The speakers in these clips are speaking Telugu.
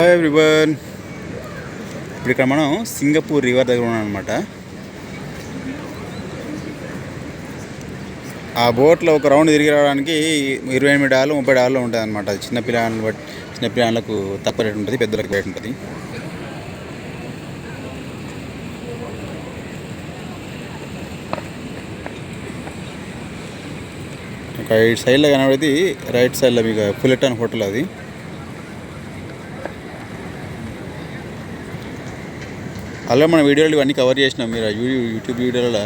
Hi everyone. ఇప్పుడు ఇక్కడ మనం సింగపూర్ రివర్ దగ్గర ఉన్నాం అనమాట. ఆ బోట్లో ఒక రౌండ్ తిరిగి రావడానికి $28 $30 ఉంటుంది అనమాట. చిన్నపిల్లలకు తక్కువ రేట్ ఉంటుంది, పెద్దలకు రేట్ ఉంటుంది. ఒక ఇటు సైడ్లో కనబడేది రైట్ సైడ్లో మీకు ఫుల్లెటన్ హోటల్. అది అలా మన వీడియోలు ఇవన్నీ కవర్ చేసినాం మీరు యూట్యూబ్ వీడియోలలో.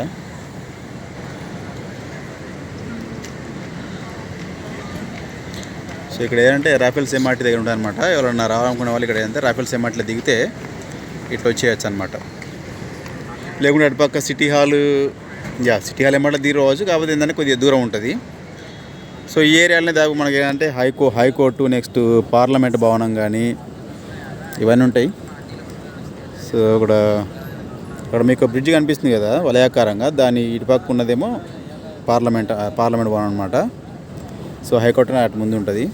సో ఇక్కడ ఏంటంటే రాఫెల్స్ ఎంఆర్టీ దగ్గర ఉంటుంది అనమాట. ఎవరన్నా రావాలనుకునే వాళ్ళు ఇక్కడ ఏంటంటే రాఫెల్స్ ఎంఆర్టీలో దిగితే ఇట్లా వచ్చేయచ్చు అనమాట. లేకుంటే అటుపక్క సిటీ హాల్ ఎంఆర్టీలో దిగి రావచ్చు. కాకపోతే ఏంటంటే కొద్దిగా దూరం ఉంటుంది. సో ఈ ఏరియాలోనే దాకా మనకి ఏంటంటే హైకోర్టు, నెక్స్ట్ పార్లమెంట్ భవనం కానీ ఇవన్నీ ఉంటాయి. సో ఇక్కడ మీకు బ్రిడ్జ్ కనిపిస్తుంది కదా వలయాకారంగా, దాని ఇటుపక్క ఉన్నదేమో పార్లమెంట్ భవనం అనమాట. సో హైకోర్టు అటు ముందు ఉంటుంది.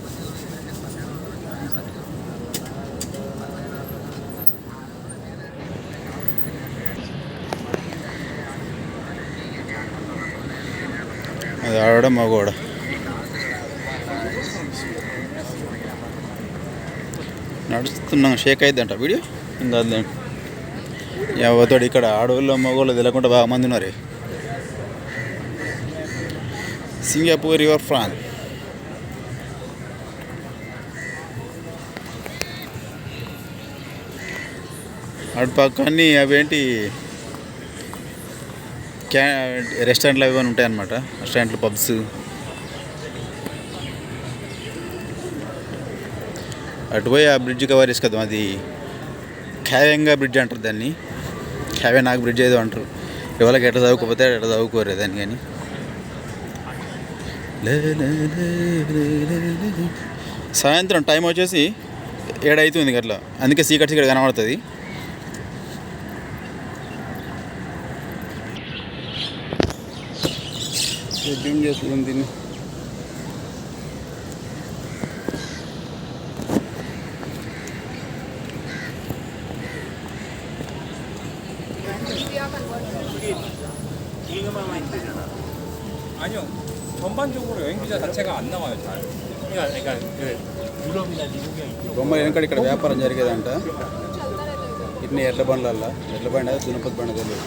అది ఆడడం మగోడ నడుస్తున్నాం. షేక్ అయిద్దంట వీడియో ఇంకా ఎవతోడు. ఇక్కడ ఆడవాళ్ళు మగవాళ్ళు తెలియకుండా బాగా మంది ఉన్నారు. Singapore river front. అటు పక్క అన్నీ అవేంటి రెస్టారెంట్లు అవి అని ఉంటాయి అన్నమాట. రెస్టారెంట్లు, పబ్స్. అటు పోయి ఆ బ్రిడ్జ్ కవర్ చేసి కదా, అది ఖావ్యంగా బ్రిడ్జ్ అంటారు దాన్ని. ఖావ్యనాగ్ బ్రిడ్జ్ ఏదో అంటారు. ఎవరికి ఎట్లా చదువుకోపోతే ఎట్లా చదువుకోరు దాన్ని. కానీ సాయంత్రం టైం వచ్చేసి 7 అవుతుంది అట్లా, అందుకే చీకటి కనబడుతుంది. ఏం చేస్తుంది దీన్ని. 아니요. 전반적으로 여행 비자 자체가 안 나와요, 잘. 그러니까 유럽이나 미국이나 이쪽. బొమ్మ వెనకడ ఇక్కడ వ్యాపారం జరిగేదంట. ఇట్లా ఎడ్ల బండ్లల్లో, ఎడ్ల బండి అది దునపతి బండి తెలియదు.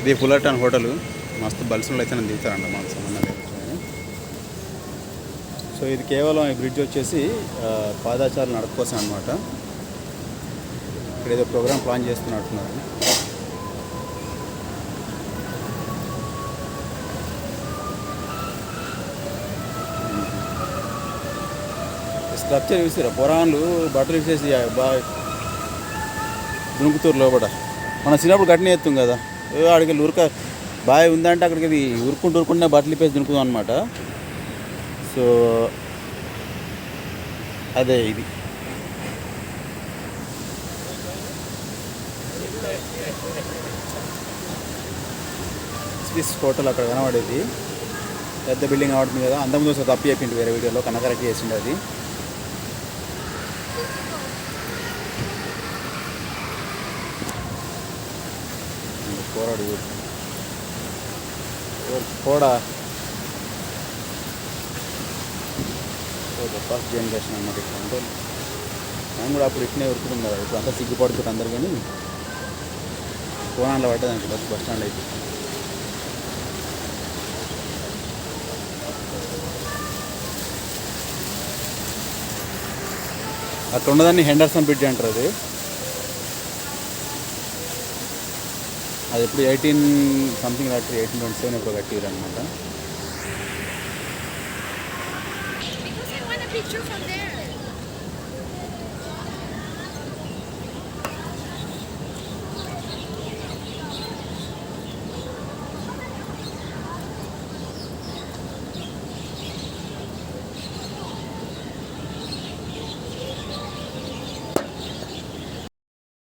ఇది ఫుల్లెటన్ హోటల్. మస్తు బల్సులు అయితే నన్ను దిగుతారంట, మాకు సంబంధం లేదు. సో ఇది కేవలం ఈ బ్రిడ్జ్ వచ్చేసి పాదాచారులు నడక కోసం అనమాట. ఇక్కడ ఏదో ప్రోగ్రామ్ ప్లాన్ చేస్తున్నట్టున్నారు. స్ట్రక్చర్ చూసిరా, పురాణాలు బట్టలు వేసేసి బాగా దునుకుతూరు లోపల. మనం చిన్నప్పుడు గట్టిన ఎత్తాం కదా, అక్కడికి ఉరక బాగా ఉందంటే అక్కడికి అది ఉరుకుంటూ బట్టలు ఇప్పేసి దునుకుదాం అనమాట. సో అదే ఇది. స్విస్ హోటల్ అక్కడ కనబడేది పెద్ద బిల్డింగ్ కనబడుతుంది కదా. అంతకుముందు ఒకసారి తప్పు చెప్పిండు వేరే వీడియోలో, కనకరెక్ట్ చేసిండు అది. పోరాడు పోడా ఫస్ట్ జనరేషన్ అన్నమాట. ఇట్లా అంటే మేము కూడా అప్పుడు ఇట్నే ఉరుకుతుంది కదా. ఇప్పుడు అంతా సిగ్గుపడుతుంది అందరు. కానీ కోనాల్లో పడ్డదానికి బస్ స్టాండ్ అయితే. అక్కడ ఉన్నదాన్ని హెండర్సన్ బ్రిడ్జ్ అంటారు. అది ఎప్పుడు 18 సంథింగ్ కట్టి 1827 ఎప్పుడు కట్టిరు అనమాట.